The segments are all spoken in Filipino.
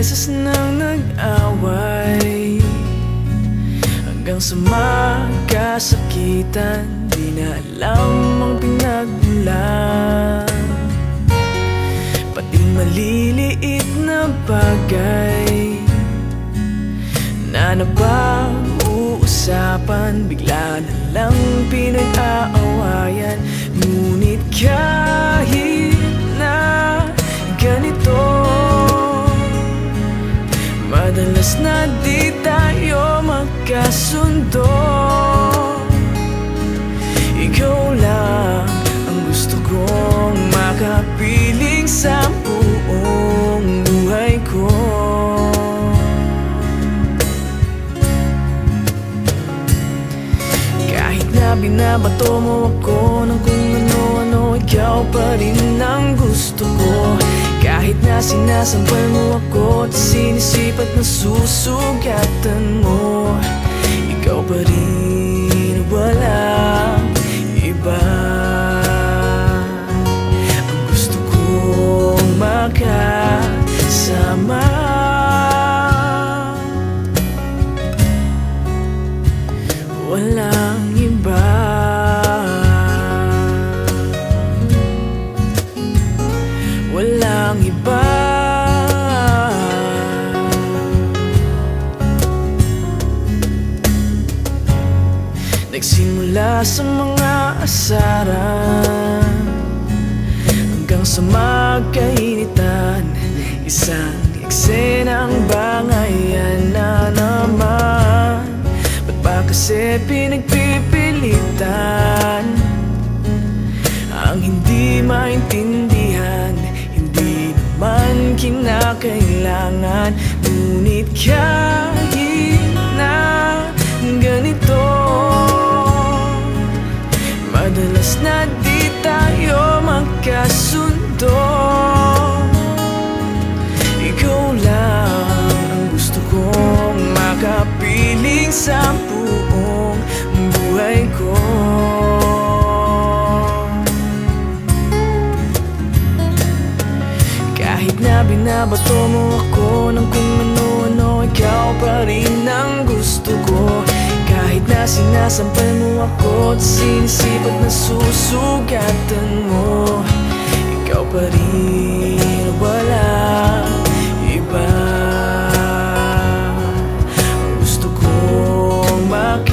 beses nang nag-away, hanggang sa magkasakitan, di na alam ang pinagmulan. Pati maliliit na bagay na napag-uusapan, bigla na lang pinag-aawayan. Ngunit kahit na ganito, madalas na di tayo magkasundo. Ikaw lang ang gusto kong makapiling sa buong buhay ko. Kahit na binabato mo ako ng kung ano-ano, ikaw pa rin ang gusto ko. Kahit na sinasampal mo ako at sinisipat na susugatan mo, ikaw pa rin, walang iba. Ang gusto kong makasama, walang iba. Walang iba. Nagsimula sa mga asaran hanggang sa magkainitan, isang eksenang bangayan na naman. Ba't ba kasi pinagpipilitan ang hindi maintindihan? Hindi naman kinakailangan. Ngunit kahit na ganito, madalas na di tayo magkasundo. Ikaw lang ang gusto kong makapiling sa buong buhay ko. Kahit na binabato mo ako ng kung ano-ano, ikaw pa rin ang gusto ko. Kahit na sinasampal mo ako at sinisipat na susugatan mo, ikaw pa rin, walang iba. Ang gusto kong makasama,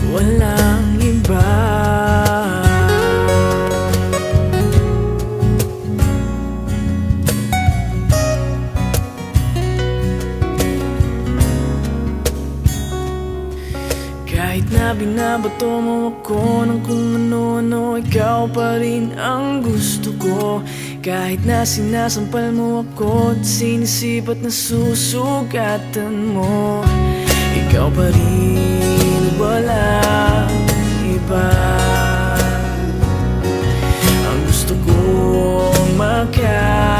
walang iba. Kahit na binabato mo ako ng kung ano-ano, ikaw pa rin ang gusto ko. Kahit na sinasampal mo ako at sinisipat na susugatan mo, ikaw pa rin, walang iba. Ang gusto kong makasama,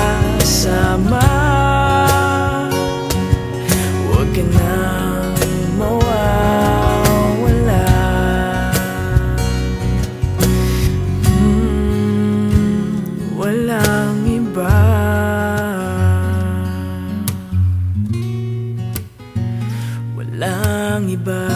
huwag ka nang mawawala. Walang iba. Walang iba.